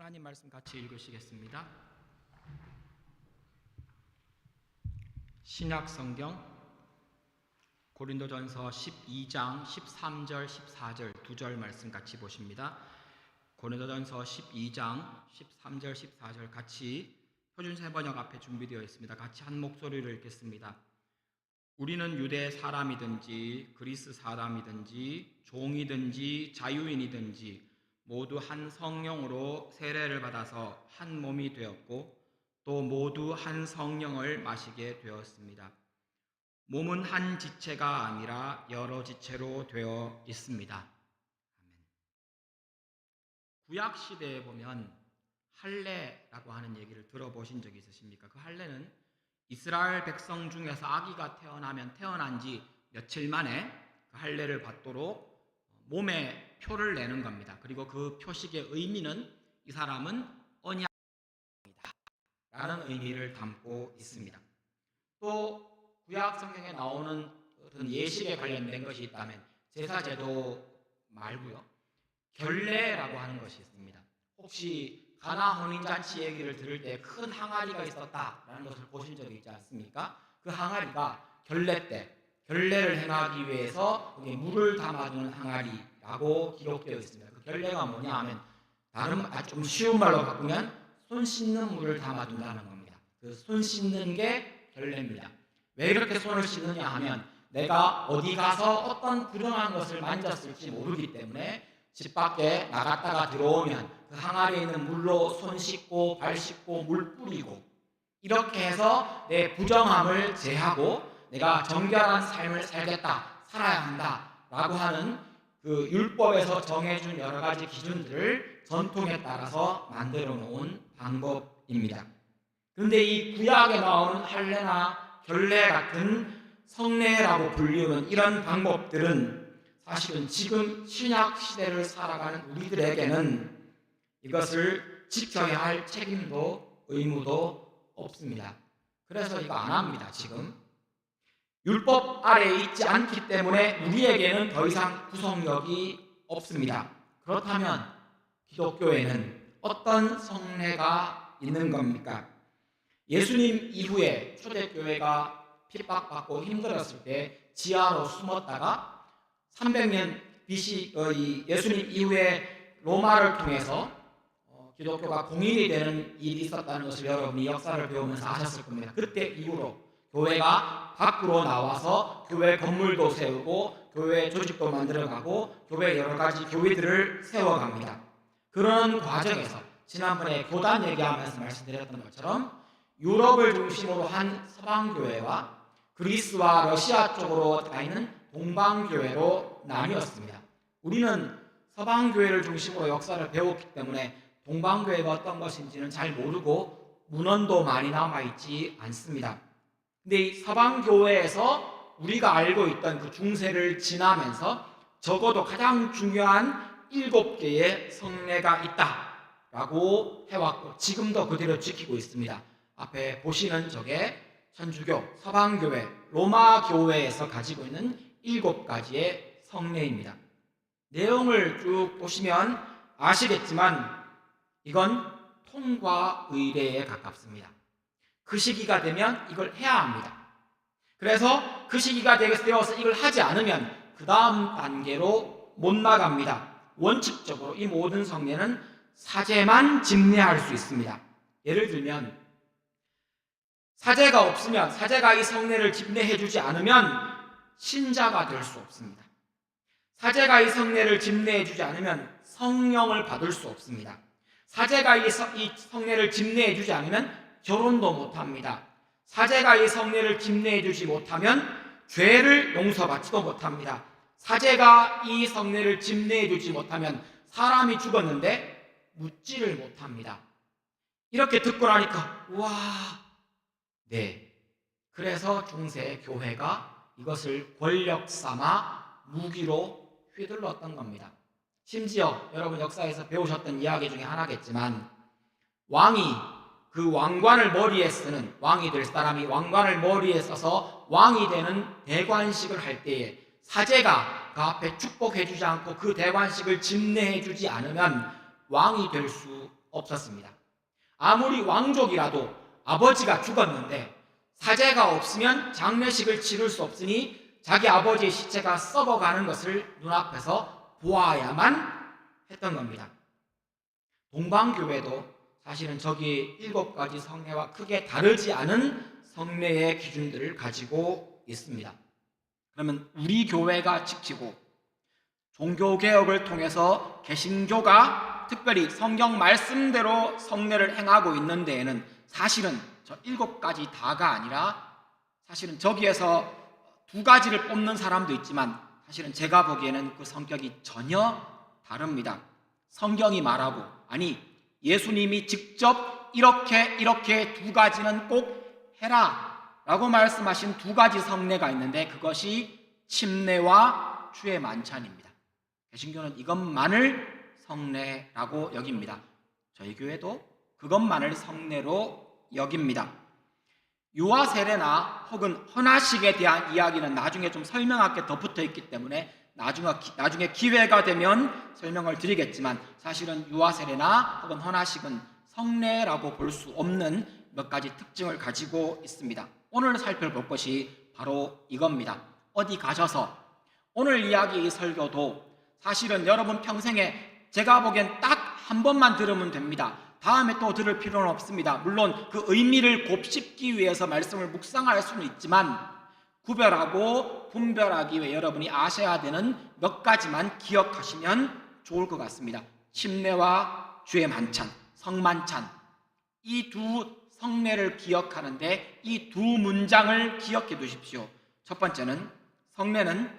하나님 말씀 같이 읽으시겠습니다. 신약 성경 고린도전서 12장 13절 14절 두 절 말씀 같이 보십니다. 고린도전서 12장 13절 14절 같이 표준세 번역 앞에 준비되어 있습니다. 같이 한 목소리로 읽겠습니다. 우리는 유대 사람이든지 그리스 사람이든지 종이든지 자유인이든지 모두 한 성령으로 세례를 받아서 한 몸이 되었고 또 모두 한 성령을 마시게 되었습니다. 몸은 한 지체가 아니라 여러 지체로 되어 있습니다. 아멘. 구약 시대에 보면 할례라고 하는 얘기를 들어보신 적이 있으십니까? 그 할례는 이스라엘 백성 중에서 아기가 태어나면 태어난 지 며칠 만에 그 할례를 받도록 몸에 표를 내는 겁니다. 그리고 그 표식의 의미는 이 사람은 언약이다 라는 의미를 담고 있습니다. 또 구약 성경에 나오는 어떤 예식에 관련된 것이 있다면 제사제도 말고요, 결례라고 하는 것이 있습니다. 혹시 가나 혼인잔치 얘기를 들을 때 큰 항아리가 있었다라는 것을 보신 적이 있지 않습니까? 그 항아리가 결례 때 결례를 행하기 위해서 물을 담아두는 항아리라고 기록되어 있습니다. 그 결례가 뭐냐 하면 다른 좀 쉬운 말로 바꾸면 손 씻는 물을 담아둔다는 겁니다. 그 손 씻는 게 결례입니다. 왜 그렇게 손을 씻느냐 하면 내가 어디 가서 어떤 불행한 것을 만졌을지 모르기 때문에 집 밖에 나갔다가 들어오면 그 항아리에 있는 물로 손 씻고 발 씻고 물 뿌리고 이렇게 해서 내 부정함을 제하고 내가 정결한 삶을 살아야 한다 라고 하는 그 율법에서 정해준 여러 가지 기준들을 전통에 따라서 만들어 놓은 방법입니다. 그런데 이 구약에 나오는 할례나 결례 같은 성례라고 불리우는 이런 방법들은 사실은 지금 신약 시대를 살아가는 우리들에게는 이것을 지켜야 할 책임도 의무도 없습니다. 그래서 이거 안 합니다. 지금 율법 아래에 있지 않기 때문에 우리에게는 더 이상 구속력이 없습니다. 그렇다면 기독교에는 어떤 성례가 있는 겁니까? 예수님 이후에 초대교회가 핍박받고 힘들었을 때 지하로 숨었다가 300년 BC 예수님 이후에 로마를 통해서 기독교가 공인이 되는 일이 있었다는 것을 여러분이 역사를 배우면서 아셨을 겁니다. 그때 이후로 교회가 밖으로 나와서 교회 건물도 세우고 교회 조직도 만들어가고 교회 여러 가지 교회들을 세워갑니다. 그런 과정에서 지난번에 교단 얘기하면서 말씀드렸던 것처럼 유럽을 중심으로 한 서방교회와 그리스와 러시아 쪽으로 가 있는 동방교회로 나뉘었습니다. 우리는 서방교회를 중심으로 역사를 배웠기 때문에 동방교회가 어떤 것인지는 잘 모르고 문헌도 많이 남아있지 않습니다. 근데 이 서방교회에서 우리가 알고 있던 그 중세를 지나면서 적어도 가장 중요한 7개의 성례가 있다라고 해왔고 지금도 그대로 지키고 있습니다. 앞에 보시는 저게 천주교, 서방교회, 로마교회에서 가지고 있는 7가지의 성례입니다. 내용을 쭉 보시면 아시겠지만 이건 통과 의례에 가깝습니다. 그 시기가 되면 이걸 해야 합니다. 그래서 그 시기가 되어서 이걸 하지 않으면 그 다음 단계로 못 나갑니다. 원칙적으로 이 모든 성례는 사제만 집례할 수 있습니다. 예를 들면 사제가 없으면 사제가 이 성례를 집례해 주지 않으면 신자가 될 수 없습니다. 사제가 이 성례를 집례해 주지 않으면 성령을 받을 수 없습니다. 사제가 이 성례를 집례해 주지 않으면 결혼도 못합니다. 사제가 이 성례를 집례해 주지 못하면 죄를 용서받지도 못합니다. 사제가 이 성례를 집례해 주지 못하면 사람이 죽었는데 묻지를 못합니다. 이렇게 듣고 나니까 와, 네. 그래서 중세 교회가 이것을 권력 삼아 무기로 휘둘렀던 겁니다. 심지어 여러분 역사에서 배우셨던 이야기 중에 하나겠지만 왕이 그 왕관을 머리에 쓰는 왕이 될 사람이 왕관을 머리에 써서 왕이 되는 대관식을 할 때에 사제가 그 앞에 축복해 주지 않고 그 대관식을 집례해 주지 않으면 왕이 될 수 없었습니다. 아무리 왕족이라도 아버지가 죽었는데 사제가 없으면 장례식을 치를 수 없으니 자기 아버지의 시체가 썩어가는 것을 눈앞에서 보아야만 했던 겁니다. 동방교회도 사실은 저기 7가지 성례와 크게 다르지 않은 성례의 기준들을 가지고 있습니다. 그러면 우리 교회가 지키고 종교개혁을 통해서 개신교가 특별히 성경 말씀대로 성례를 행하고 있는 데에는 사실은 저 7가지 다가 아니라 사실은 저기에서 2가지를 뽑는 사람도 있지만 사실은 제가 보기에는 그 성격이 전혀 다릅니다. 성경이 말하고, 아니 예수님이 직접 이렇게 2가지는 꼭 해라 라고 말씀하신 2가지 성례가 있는데 그것이 침례와 주의 만찬입니다. 개신교는 이것만을 성례라고 여깁니다. 저희 교회도 그것만을 성례로 여깁니다. 유아 세례나 혹은 헌화식에 대한 이야기는 나중에 좀 설명할 게 더 붙어 있기 때문에 나중에 기회가 되면 설명을 드리겠지만 사실은 유아 세례나 혹은 헌화식은 성례라고 볼 수 없는 몇 가지 특징을 가지고 있습니다. 오늘 살펴볼 것이 바로 이겁니다. 어디 가셔서 오늘 이야기 이 설교도 사실은 여러분 평생에 제가 보기엔 딱 한 번만 들으면 됩니다. 다음에 또 들을 필요는 없습니다. 물론 그 의미를 곱씹기 위해서 말씀을 묵상할 수는 있지만 구별하고 분별하기 위해 여러분이 아셔야 되는 몇 가지만 기억하시면 좋을 것 같습니다. 침례와 주의 만찬, 성만찬, 이 2 성례를 기억하는데 이 2 문장을 기억해 두십시오. 첫 번째는 성례는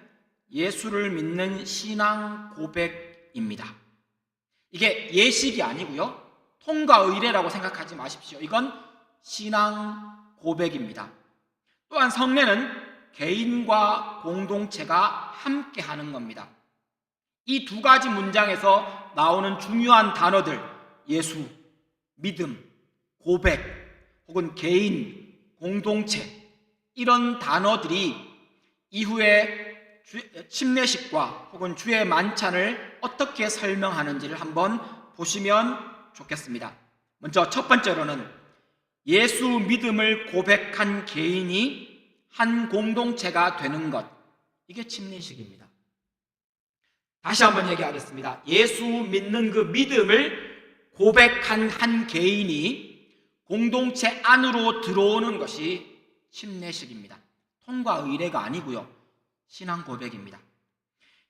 예수를 믿는 신앙 고백입니다. 이게 예식이 아니고요, 통과 의례라고 생각하지 마십시오. 이건 신앙 고백입니다. 또한 성례는 개인과 공동체가 함께 하는 겁니다. 이 2가지 문장에서 나오는 중요한 단어들, 예수, 믿음, 고백, 혹은 개인, 공동체, 이런 단어들이 이후에 침례식과 혹은 주의 만찬을 어떻게 설명하는지를 한번 보시면 좋겠습니다. 먼저 첫 번째로는 예수 믿음을 고백한 개인이 한 공동체가 되는 것, 이게 침례식입니다. 다시 한번 얘기하겠습니다. 예수 믿는 그 믿음을 고백한 한 개인이 공동체 안으로 들어오는 것이 침례식입니다. 통과 의례가 아니고요, 신앙 고백입니다.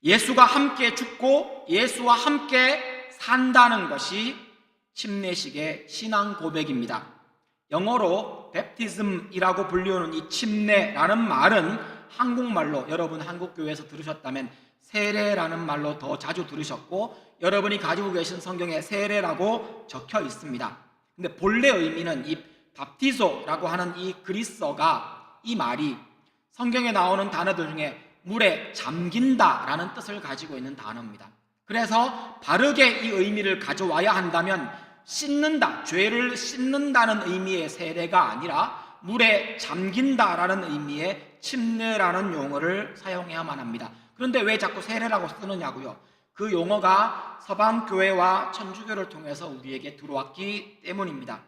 예수가 함께 죽고 예수와 함께 산다는 것이 침례식의 신앙 고백입니다. 영어로 베프티즘이라고 불리우는 이 침례라는 말은 한국말로 여러분 한국교회에서 들으셨다면 세례라는 말로 더 자주 들으셨고, 여러분이 가지고 계신 성경에 세례라고 적혀 있습니다. 근데 본래 의미는 이 밥티소라고 하는 이 그리스어가, 이 말이 성경에 나오는 단어들 중에 물에 잠긴다라는 뜻을 가지고 있는 단어입니다. 그래서 바르게 이 의미를 가져와야 한다면 씻는다, 죄를 씻는다는 의미의 세례가 아니라 물에 잠긴다라는 의미의 침례라는 용어를 사용해야만 합니다. 그런데 왜 자꾸 세례라고 쓰느냐고요? 그 용어가 서방교회와 천주교를 통해서 우리에게 들어왔기 때문입니다.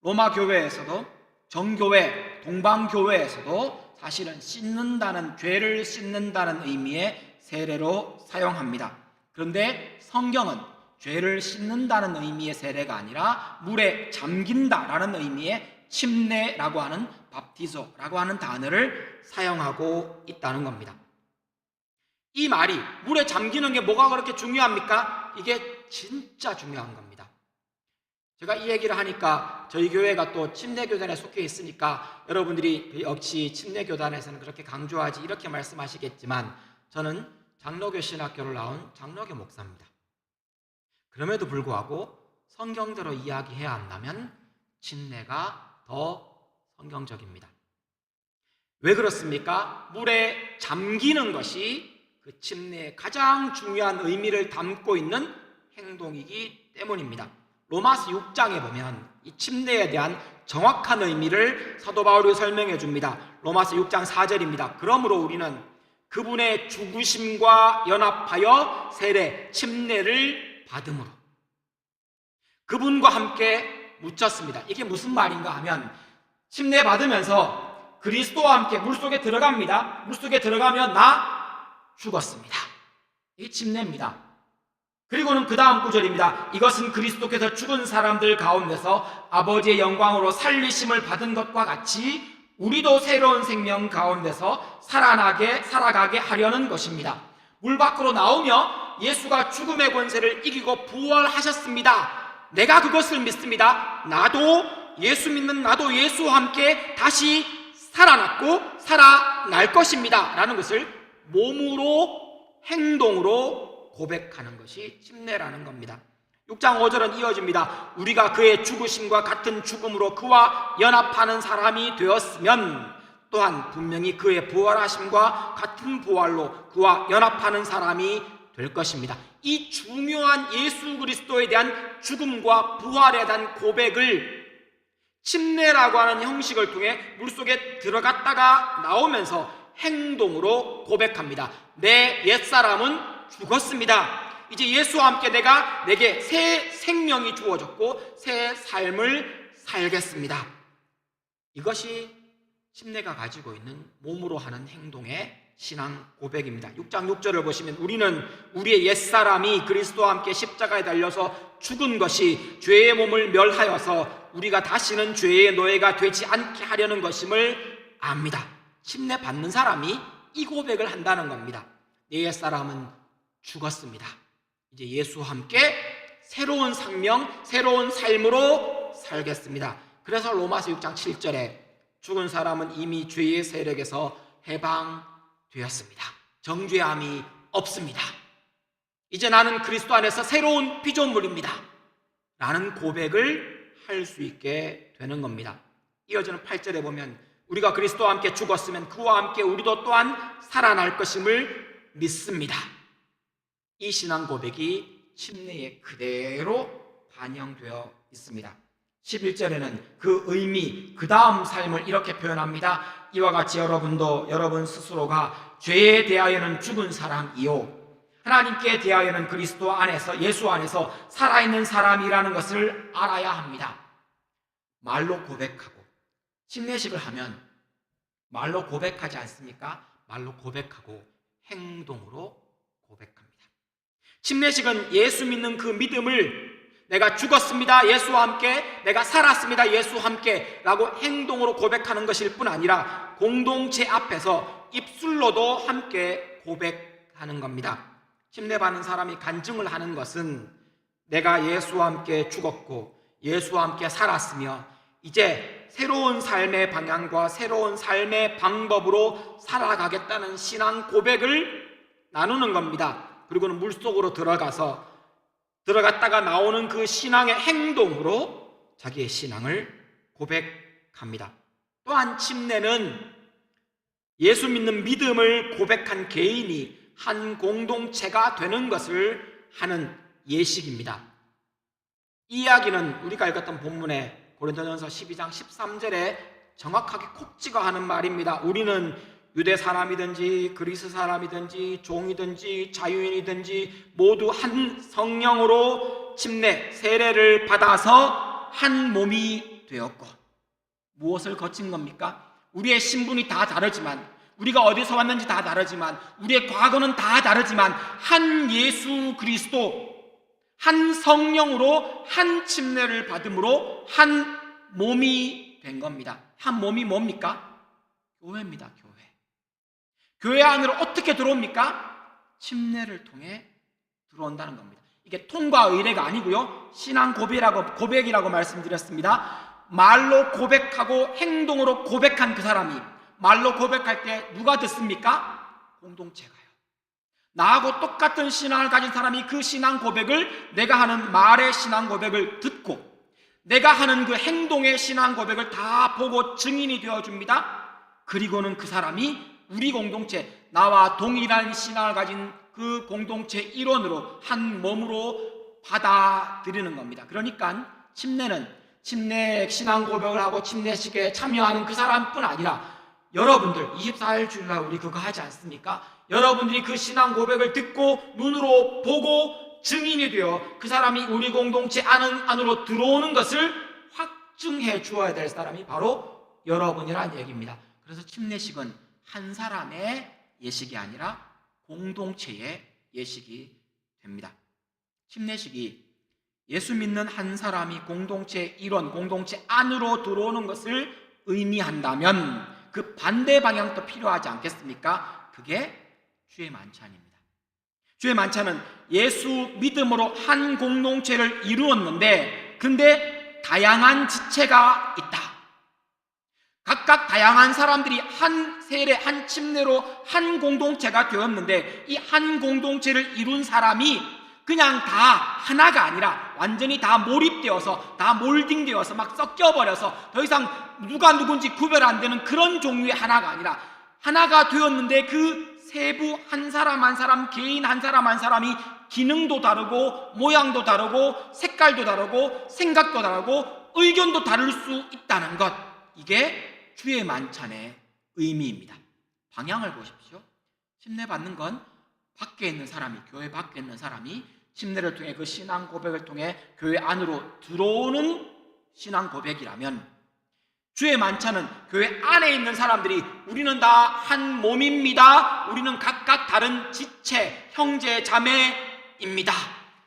로마 교회에서도 정교회, 동방교회에서도 사실은 씻는다는, 죄를 씻는다는 의미의 세례로 사용합니다. 그런데 성경은 죄를 씻는다는 의미의 세례가 아니라 물에 잠긴다라는 의미의 침례라고 하는 밥티소라고 하는 단어를 사용하고 있다는 겁니다. 이 말이 물에 잠기는 게 뭐가 그렇게 중요합니까? 이게 진짜 중요한 겁니다. 제가 이 얘기를 하니까 저희 교회가 또 침례교단에 속해 있으니까 여러분들이 역시 침례교단에서는 그렇게 강조하지 이렇게 말씀하시겠지만, 저는 장로교 신학교를 나온 장로교 목사입니다. 그럼에도 불구하고 성경대로 이야기해야 한다면 침례가 더 성경적입니다. 왜 그렇습니까? 물에 잠기는 것이 그 침례의 가장 중요한 의미를 담고 있는 행동이기 때문입니다. 로마서 6장에 보면 이 침례에 대한 정확한 의미를 사도 바울이 설명해 줍니다. 로마서 6장 4절입니다. 그러므로 우리는 그분의 죽으심과 연합하여 세례, 침례를 받음으로, 그분과 함께 묻혔습니다. 이게 무슨 말인가 하면 침례 받으면서 그리스도와 함께 물속에 들어갑니다. 물속에 들어가면 나 죽었습니다. 이게 침례입니다. 그리고는 그 다음 구절입니다. 이것은 그리스도께서 죽은 사람들 가운데서 아버지의 영광으로 살리심을 받은 것과 같이 우리도 새로운 생명 가운데서 살아가게 하려는 것입니다. 물 밖으로 나오며 예수가 죽음의 권세를 이기고 부활하셨습니다. 내가 그것을 믿습니다. 나도 예수 믿는 나도 예수와 함께 다시 살아났고 살아날 것입니다 라는 것을 몸으로 행동으로 고백하는 것이 침례라는 겁니다. 6장 5절은 이어집니다. 우리가 그의 죽으심과 같은 죽음으로 그와 연합하는 사람이 되었으면 또한 분명히 그의 부활하심과 같은 부활로 그와 연합하는 사람이 될 것입니다. 이 중요한 예수 그리스도에 대한 죽음과 부활에 대한 고백을 침례라고 하는 형식을 통해 물속에 들어갔다가 나오면서 행동으로 고백합니다. 내 옛사람은 죽었습니다. 이제 예수와 함께 내게 새 생명이 주어졌고 새 삶을 살겠습니다. 이것이 침례가 가지고 있는 몸으로 하는 행동의 신앙 고백입니다. 6장 6절을 보시면 우리는 우리의 옛사람이 그리스도와 함께 십자가에 달려서 죽은 것이 죄의 몸을 멸하여서 우리가 다시는 죄의 노예가 되지 않게 하려는 것임을 압니다. 침례 받는 사람이 이 고백을 한다는 겁니다. 내 옛사람은 죽었습니다. 이제 예수와 함께 새로운 생명, 새로운 삶으로 살겠습니다. 그래서 로마서 6장 7절에 죽은 사람은 이미 죄의 세력에서 해방되었습니다. 정죄함이 없습니다. 이제 나는 그리스도 안에서 새로운 피조물입니다 라는 고백을 할 수 있게 되는 겁니다. 이어지는 8절에 보면 우리가 그리스도와 함께 죽었으면 그와 함께 우리도 또한 살아날 것임을 믿습니다. 이 신앙 고백이 침례에 그대로 반영되어 있습니다. 11절에는 그 의미, 그 다음 삶을 이렇게 표현합니다. 이와 같이 여러분도 여러분 스스로가 죄에 대하여는 죽은 사람이요 하나님께 대하여는 그리스도 안에서 예수 안에서 살아있는 사람이라는 것을 알아야 합니다. 말로 고백하고 침례식을 하면 말로 고백하지 않습니까? 말로 고백하고 행동으로 고백합니다. 침례식은 예수 믿는 그 믿음을 내가 죽었습니다 예수와 함께, 내가 살았습니다 예수와 함께 라고 행동으로 고백하는 것일 뿐 아니라 공동체 앞에서 입술로도 함께 고백하는 겁니다. 침례받는 사람이 간증을 하는 것은 내가 예수와 함께 죽었고 예수와 함께 살았으며 이제 새로운 삶의 방향과 새로운 삶의 방법으로 살아가겠다는 신앙 고백을 나누는 겁니다. 그리고는 물속으로 들어갔다가 나오는 그 신앙의 행동으로 자기의 신앙을 고백합니다. 또한 침례는 예수 믿는 믿음을 고백한 개인이 한 공동체가 되는 것을 하는 예식입니다. 이 이야기는 우리가 읽었던 본문에 고린도전서 12장 13절에 정확하게 콕 찍어 하는 말입니다. 우리는 유대 사람이든지 그리스 사람이든지 종이든지 자유인이든지 모두 한 성령으로 침례, 세례를 받아서 한 몸이 되었고. 무엇을 거친 겁니까? 우리의 신분이 다 다르지만, 우리가 어디서 왔는지 다 다르지만, 우리의 과거는 다 다르지만 한 예수 그리스도, 한 성령으로 한 침례를 받음으로 한 몸이 된 겁니다. 한 몸이 뭡니까? 교회입니다. 교회 안으로 어떻게 들어옵니까? 침례를 통해 들어온다는 겁니다. 이게 통과 의례가 아니고요, 신앙 고백이라고 말씀드렸습니다. 말로 고백하고 행동으로 고백한 그 사람이 말로 고백할 때 누가 듣습니까? 공동체가요. 나하고 똑같은 신앙을 가진 사람이 그 신앙 고백을, 내가 하는 말의 신앙 고백을 듣고 내가 하는 그 행동의 신앙 고백을 다 보고 증인이 되어줍니다. 그리고는 그 사람이 우리 공동체, 나와 동일한 신앙을 가진 그 공동체 일원으로 한 몸으로 받아들이는 겁니다. 그러니까 침례는 침례 신앙 고백을 하고 침례식에 참여하는 그 사람뿐 아니라 여러분들 24일 주일날 우리 그거 하지 않습니까? 여러분들이 그 신앙 고백을 듣고 눈으로 보고 증인이 되어 그 사람이 우리 공동체 안으로 들어오는 것을 확증해 주어야 될 사람이 바로 여러분이란 얘기입니다. 그래서 침례식은 한 사람의 예식이 아니라 공동체의 예식이 됩니다. 침례식이 예수 믿는 한 사람이 공동체의 일원, 공동체 안으로 들어오는 것을 의미한다면 그 반대 방향도 필요하지 않겠습니까? 그게 주의 만찬입니다. 주의 만찬은 예수 믿음으로 한 공동체를 이루었는데 근데 다양한 지체가 있다. 각각 다양한 사람들이 한 세례, 한 침례로 한 공동체가 되었는데 이 한 공동체를 이룬 사람이 그냥 다 하나가 아니라 완전히 다 몰입되어서 다 몰딩되어서 막 섞여버려서 더 이상 누가 누군지 구별 안 되는 그런 종류의 하나가 아니라 하나가 되었는데 그 세부 한 사람 한 사람, 개인 한 사람이 기능도 다르고 모양도 다르고 색깔도 다르고 생각도 다르고 의견도 다를 수 있다는 것, 이게 주의 만찬의 의미입니다. 방향을 보십시오. 침례 받는 건 밖에 있는 사람이, 교회 밖에 있는 사람이 침례를 통해 그 신앙 고백을 통해 교회 안으로 들어오는 신앙 고백이라면, 주의 만찬은 교회 안에 있는 사람들이 우리는 다 한 몸입니다, 우리는 각각 다른 지체, 형제, 자매입니다,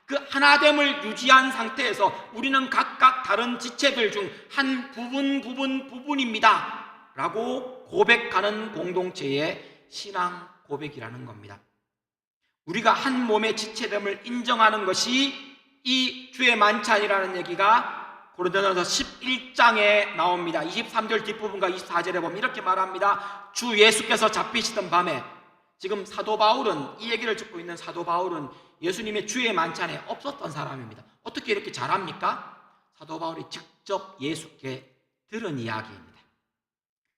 그 하나됨을 유지한 상태에서 우리는 각각 다른 지체들 중 한 부분입니다 라고 고백하는 공동체의 신앙 고백이라는 겁니다. 우리가 한 몸의 지체됨을 인정하는 것이 이 주의 만찬이라는 얘기가 고린도전서 11장에 나옵니다. 23절 뒷부분과 24절에 보면 이렇게 말합니다. 주 예수께서 잡히시던 밤에, 지금 사도 바울은, 이 얘기를 듣고 있는 사도 바울은 예수님의 주의 만찬에 없었던 사람입니다. 어떻게 이렇게 잘합니까? 사도 바울이 직접 예수께 들은 이야기입니다.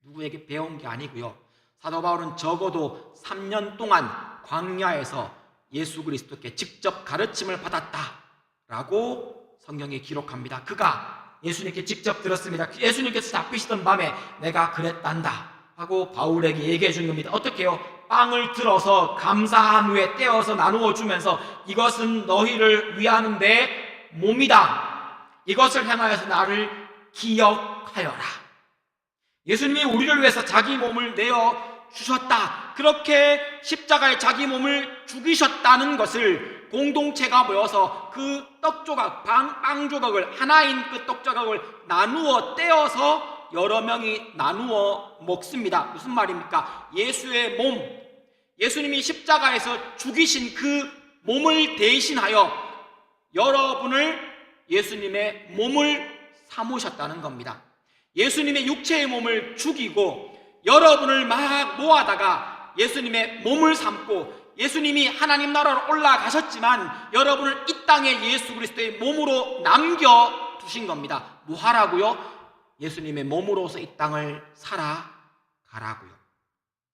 누구에게 배운 게 아니고요. 사도 바울은 적어도 3년 동안 광야에서 예수 그리스도께 직접 가르침을 받았다라고 성경에 기록합니다. 그가 예수님께 직접 들었습니다. 예수님께서 잡히시던 밤에 내가 그랬단다 하고 바울에게 얘기해 준 겁니다. 어떻게 해요? 빵을 들어서 감사한 후에 떼어서 나누어 주면서 이것은 너희를 위하는 내 몸이다, 이것을 행하여서 나를 기억하여라. 예수님이 우리를 위해서 자기 몸을 내어 주셨다, 그렇게 십자가에 자기 몸을 죽이셨다는 것을 공동체가 모여서 그 떡조각, 빵 조각을, 하나인 그 떡조각을 나누어 떼어서 여러 명이 나누어 먹습니다. 무슨 말입니까? 예수의 몸, 예수님이 십자가에서 죽이신 그 몸을 대신하여 여러분을 예수님의 몸을 삼으셨다는 겁니다. 예수님의 육체의 몸을 죽이고 여러분을 막 모아다가 예수님의 몸을 삼고, 예수님이 하나님 나라로 올라가셨지만 여러분을 이 땅에 예수 그리스도의 몸으로 남겨두신 겁니다. 뭐 하라고요? 예수님의 몸으로서 이 땅을 살아가라고요.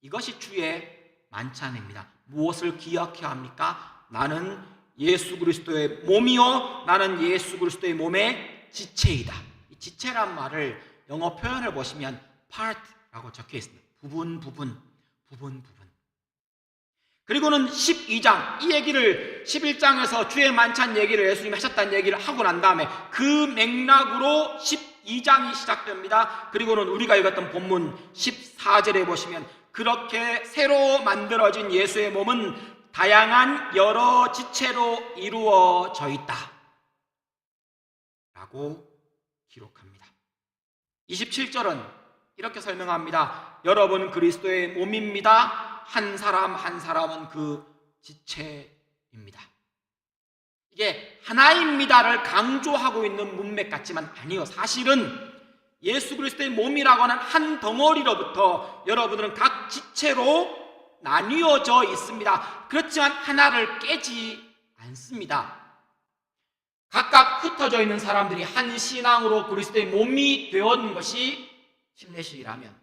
이것이 주의 만찬입니다. 무엇을 기억해야 합니까? 나는 예수 그리스도의 몸이요, 나는 예수 그리스도의 몸의 지체이다. 이 지체란 말을 영어 표현을 보시면 part라고 적혀 있습니다. 부분. 그리고는 12장, 이 얘기를 11장에서 주의 만찬 얘기를 예수님이 하셨다는 얘기를 하고 난 다음에 그 맥락으로 12장이 시작됩니다. 그리고는 우리가 읽었던 본문 14절에 보시면 그렇게 새로 만들어진 예수의 몸은 다양한 여러 지체로 이루어져 있다 라고 기록합니다. 27절은 이렇게 설명합니다. 여러분 그리스도의 몸입니다. 한 사람 한 사람은 그 지체입니다. 이게 하나입니다를 강조하고 있는 문맥 같지만 아니요, 사실은 예수 그리스도의 몸이라고 하는 한 덩어리로부터 여러분들은 각 지체로 나뉘어져 있습니다. 그렇지만 하나를 깨지 않습니다. 각각 흩어져 있는 사람들이 한 신앙으로 그리스도의 몸이 되었는 것이 침례식이라면,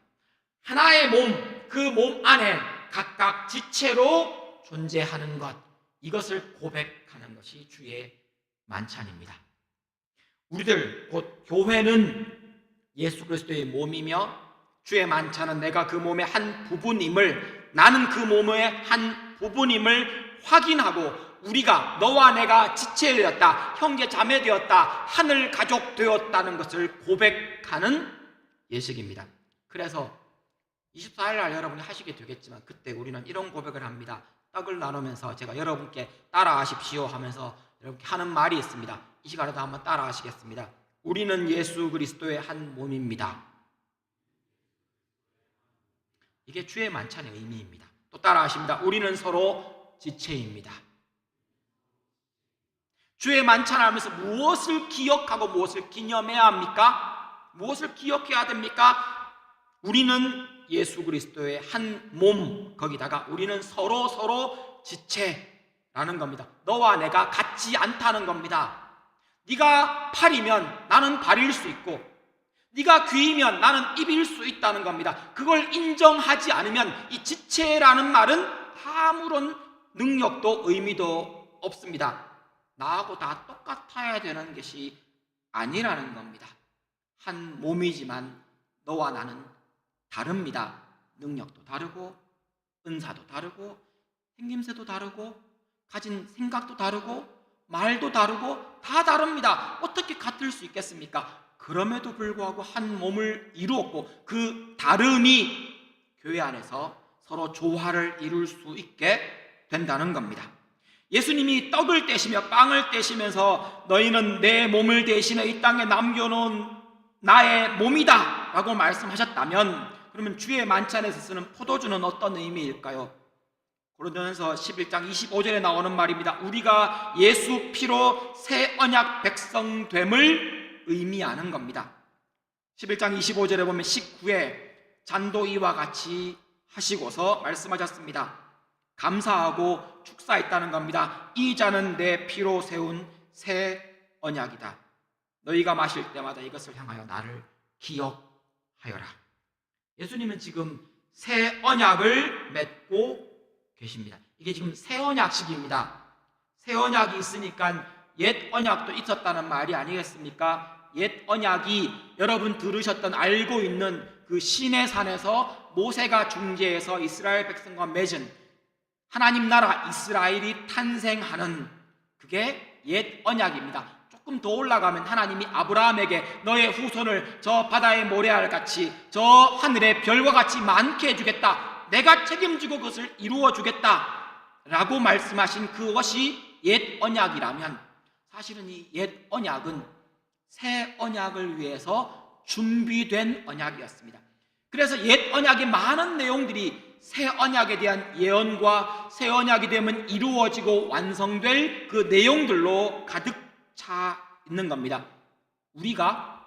하나의 몸, 그 몸 안에 각각 지체로 존재하는 것, 이것을 고백하는 것이 주의 만찬입니다. 우리들 곧 교회는 예수 그리스도의 몸이며 주의 만찬은 내가 그 몸의 한 부분임을, 나는 그 몸의 한 부분임을 확인하고 우리가 너와 내가 지체되었다, 형제 자매 되었다, 하늘 가족 되었다는 것을 고백하는 예식입니다. 그래서 24일 날 여러분이 하시게 되겠지만 그때 우리는 이런 고백을 합니다. 떡을 나누면서 제가 여러분께 따라하십시오 하면서 여러분께 하는 말이 있습니다. 이 시간에도 한번 따라하시겠습니다. 우리는 예수 그리스도의 한 몸입니다. 이게 주의 만찬의 의미입니다. 또 따라하십니다. 우리는 서로 지체입니다. 주의 만찬하면서 무엇을 기억하고 무엇을 기념해야 합니까? 무엇을 기억해야 됩니까? 우리는 예수 그리스도의 한 몸, 거기다가 우리는 서로 지체라는 겁니다. 너와 내가 같지 않다는 겁니다. 네가 팔이면 나는 발일 수 있고 네가 귀이면 나는 입일 수 있다는 겁니다. 그걸 인정하지 않으면 이 지체라는 말은 아무런 능력도 의미도 없습니다. 나하고 다 똑같아야 되는 것이 아니라는 겁니다. 한 몸이지만 너와 나는 다릅니다. 능력도 다르고 은사도 다르고 생김새도 다르고 가진 생각도 다르고 말도 다르고 다 다릅니다. 어떻게 같을 수 있겠습니까? 그럼에도 불구하고 한 몸을 이루었고 그 다름이 교회 안에서 서로 조화를 이룰 수 있게 된다는 겁니다. 예수님이 떡을 떼시며 빵을 떼시면서 너희는 내 몸을 대신해 이 땅에 남겨놓은 나의 몸이다 라고 말씀하셨다면 그러면 주의 만찬에서 쓰는 포도주는 어떤 의미일까요? 고린도전서 11장 25절에 나오는 말입니다. 우리가 예수 피로 새 언약 백성됨을 의미하는 겁니다. 11장 25절에 보면 19회 잔도 이와 같이 하시고서 말씀하셨습니다. 감사하고 축사했다는 겁니다. 이 잔은 내 피로 세운 새 언약이다. 너희가 마실 때마다 이것을 향하여 나를 기억하여라. 예수님은 지금 새 언약을 맺고 계십니다. 이게 지금 새 언약식입니다. 새 언약이 있으니까 옛 언약도 있었다는 말이 아니겠습니까? 옛 언약이 여러분 들으셨던 알고 있는 그 시내산에서 모세가 중재해서 이스라엘 백성과 맺은 하나님 나라 이스라엘이 탄생하는 그게 옛 언약입니다. 조금 더 올라가면 하나님이 아브라함에게 너의 후손을 저 바다의 모래알 같이 저 하늘의 별과 같이 많게 해주겠다. 내가 책임지고 그것을 이루어 주겠다 라고 말씀하신 그것이 옛 언약이라면 사실은 이 옛 언약은 새 언약을 위해서 준비된 언약이었습니다. 그래서 옛 언약의 많은 내용들이 새 언약에 대한 예언과 새 언약이 되면 이루어지고 완성될 그 내용들로 가득 차 있는 겁니다. 우리가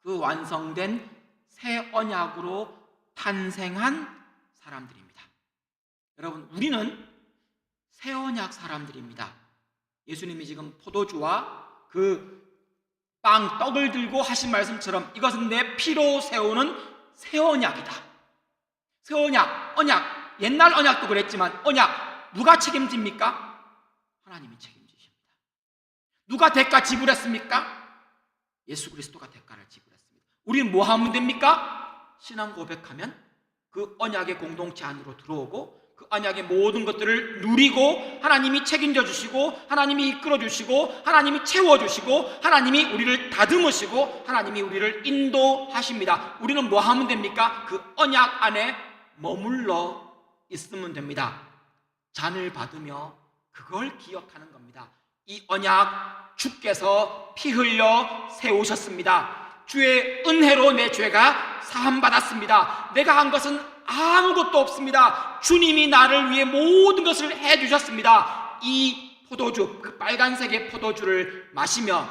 그 완성된 새 언약으로 탄생한 사람들입니다. 여러분, 우리는 새 언약 사람들입니다. 예수님이 지금 포도주와 그 빵, 떡을 들고 하신 말씀처럼 이것은 내 피로 세우는 새 언약이다. 새 언약, 언약, 옛날 언약도 그랬지만 언약 누가 책임집니까? 하나님이 책임지십니다. 누가 대가 지불했습니까? 예수 그리스도가 대가를 지불했습니다. 우리는 뭐 하면 됩니까? 신앙 고백하면 그 언약의 공동체 안으로 들어오고 그 언약의 모든 것들을 누리고 하나님이 책임져 주시고 하나님이 이끌어 주시고 하나님이 채워 주시고 하나님이 우리를 다듬으시고 하나님이 우리를 인도하십니다. 우리는 뭐 하면 됩니까? 그 언약 안에 머물러 있으면 됩니다. 잔을 받으며 그걸 기억하는 겁니다. 이 언약 주께서 피 흘려 세우셨습니다. 주의 은혜로 내 죄가 사함받았습니다. 내가 한 것은 아무것도 없습니다. 주님이 나를 위해 모든 것을 해주셨습니다. 이 포도주, 그 빨간색의 포도주를 마시며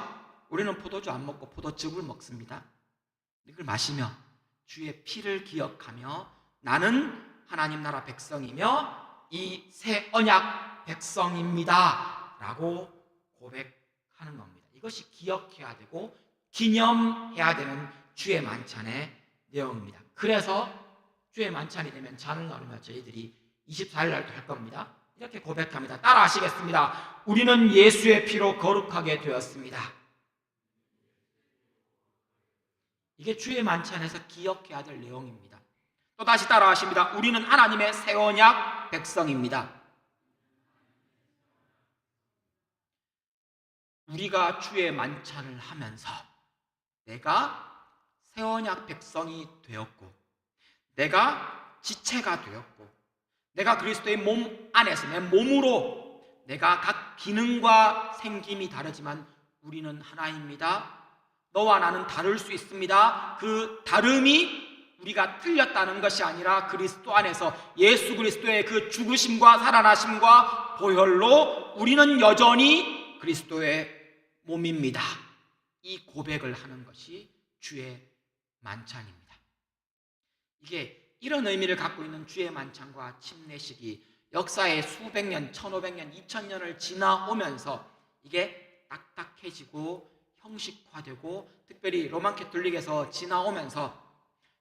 우리는 포도주 안 먹고 포도즙을 먹습니다. 이걸 마시며 주의 피를 기억하며 나는 하나님 나라 백성이며 이 새 언약 백성입니다 라고 고백하는 겁니다. 이것이 기억해야 되고 기념해야 되는 주의 만찬의 내용입니다. 그래서 주의 만찬이 되면 잔을 나누며 저희들이 24일 날도 할 겁니다. 이렇게 고백합니다. 따라 하시겠습니다. 우리는 예수의 피로 거룩하게 되었습니다. 이게 주의 만찬에서 기억해야 될 내용입니다. 또 다시 따라 하십니다. 우리는 하나님의 새 언약 백성입니다. 우리가 주의 만찬을 하면서 내가 새 언약 백성이 되었고, 내가 지체가 되었고, 내가 그리스도의 몸 안에서 내 몸으로 내가 각 기능과 생김이 다르지만 우리는 하나입니다. 너와 나는 다를 수 있습니다. 그 다름이 우리가 틀렸다는 것이 아니라 그리스도 안에서 예수 그리스도의 그 죽으심과 살아나심과 보혈로 우리는 여전히 그리스도의 몸입니다. 이 고백을 하는 것이 주의 만찬입니다. 이게 이런 의미를 갖고 있는 주의 만찬과 침례식이 역사의 수백 년, 1500년, 2000년을 지나오면서 이게 딱딱해지고 형식화되고, 특별히 로만 캐톨릭에서 지나오면서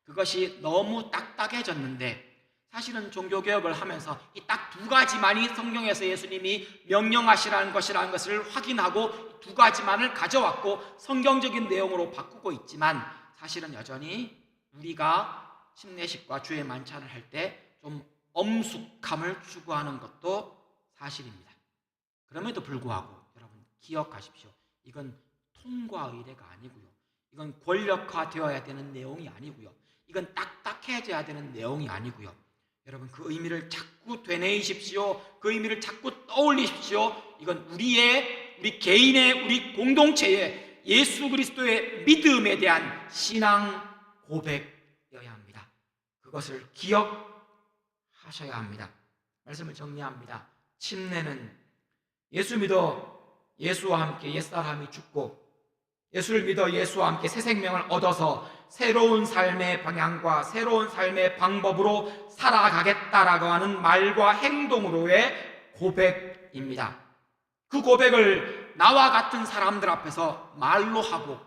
그것이 너무 딱딱해졌는데, 사실은 종교개혁을 하면서 이 딱 두 가지만이 성경에서 예수님이 명령하시라는 것을 확인하고 두 가지만을 가져왔고 성경적인 내용으로 바꾸고 있지만, 사실은 여전히 우리가 침례식과 주의 만찬을 할 때 좀 엄숙함을 추구하는 것도 사실입니다. 그럼에도 불구하고 여러분 기억하십시오. 이건 통과 의례가 아니고요, 이건 권력화되어야 되는 내용이 아니고요, 이건 딱딱해져야 되는 내용이 아니고요. 여러분 그 의미를 자꾸 되뇌이십시오. 그 의미를 자꾸 떠올리십시오. 이건 우리 개인의, 우리 공동체의 예수 그리스도의 믿음에 대한 신앙 고백이어야 합니다. 그것을 기억하셔야 합니다. 말씀을 정리합니다. 침례는 예수 믿어 예수와 함께 옛사람이 죽고, 예수를 믿어 예수와 함께 새 생명을 얻어서 새로운 삶의 방향과 새로운 삶의 방법으로 살아가겠다라고 하는 말과 행동으로의 고백입니다. 그 고백을 나와 같은 사람들 앞에서 말로 하고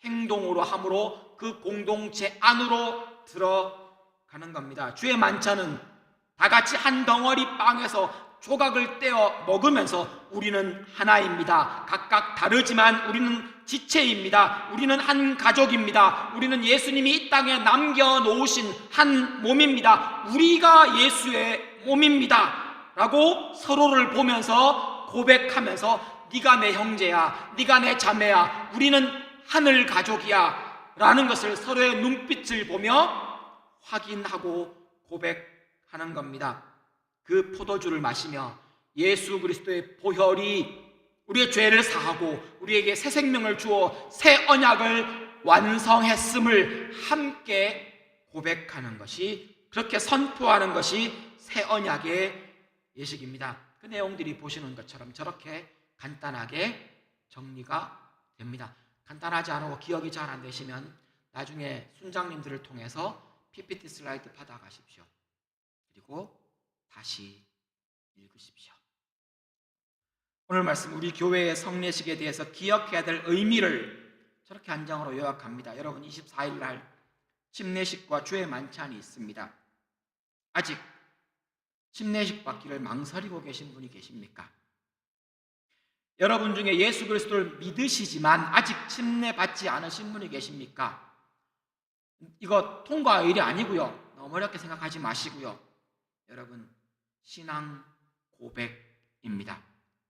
행동으로 함으로 그 공동체 안으로 들어가는 겁니다. 주의 만찬은 다 같이 한 덩어리 빵에서 조각을 떼어 먹으면서 우리는 하나입니다. 각각 다르지만 우리는 지체입니다. 우리는 한 가족입니다. 우리는 예수님이 이 땅에 남겨놓으신 한 몸입니다. 우리가 예수의 몸입니다 라고 서로를 보면서 고백하면서 네가 내 형제야, 네가 내 자매야, 우리는 하늘 가족이야 라는 것을 서로의 눈빛을 보며 확인하고 고백하는 겁니다. 그 포도주를 마시며 예수 그리스도의 보혈이 우리의 죄를 사하고 우리에게 새 생명을 주어 새 언약을 완성했음을 함께 고백하는 것이, 그렇게 선포하는 것이 새 언약의 예식입니다. 그 내용들이 보시는 것처럼 저렇게 간단하게 정리가 됩니다. 간단하지 않고 기억이 잘 안 되시면 나중에 순장님들을 통해서 PPT 슬라이드 받아가십시오. 그리고 다시 읽으십시오. 오늘 말씀, 우리 교회의 성례식에 대해서 기억해야 될 의미를 저렇게 한 장으로 요약합니다. 여러분 24일 날 침례식과 주의 만찬이 있습니다. 아직 침례식 받기를 망설이고 계신 분이 계십니까? 여러분 중에 예수 그리스도를 믿으시지만 아직 침례 받지 않으신 분이 계십니까? 이거 통과의 일이 아니고요, 너무 어렵게 생각하지 마시고요, 여러분 신앙 고백입니다.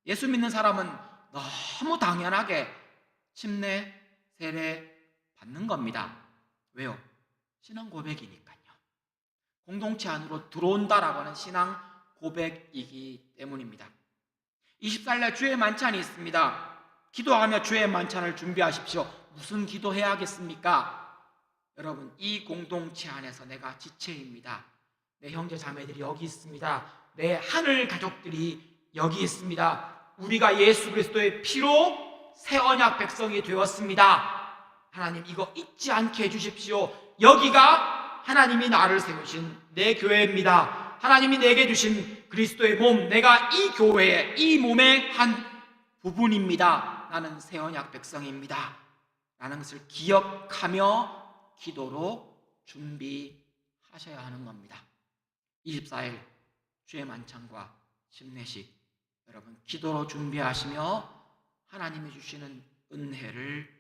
예수 믿는 사람은 너무 당연하게 침례, 세례 받는 겁니다. 왜요? 신앙 고백이니까요. 공동체 안으로 들어온다라고 하는 신앙 고백이기 때문입니다. 24일날 주의 만찬이 있습니다. 기도하며 주의 만찬을 준비하십시오. 무슨 기도해야겠습니까? 여러분, 이 공동체 안에서 내가 지체입니다. 내 형제 자매들이 여기 있습니다. 내 하늘 가족들이 여기 있습니다. 우리가 예수 그리스도의 피로 새 언약 백성이 되었습니다. 하나님 이거 잊지 않게 해주십시오. 여기가 하나님이 나를 세우신 내 교회입니다. 하나님이 내게 주신 그리스도의 몸, 내가 이 교회의, 이 몸의 한 부분입니다. 나는 새 언약 백성입니다 라는 것을 기억하며 기도로 준비하셔야 하는 겁니다. 24일 주의 만찬과 침례식, 여러분 기도로 준비하시며 하나님이 주시는 은혜를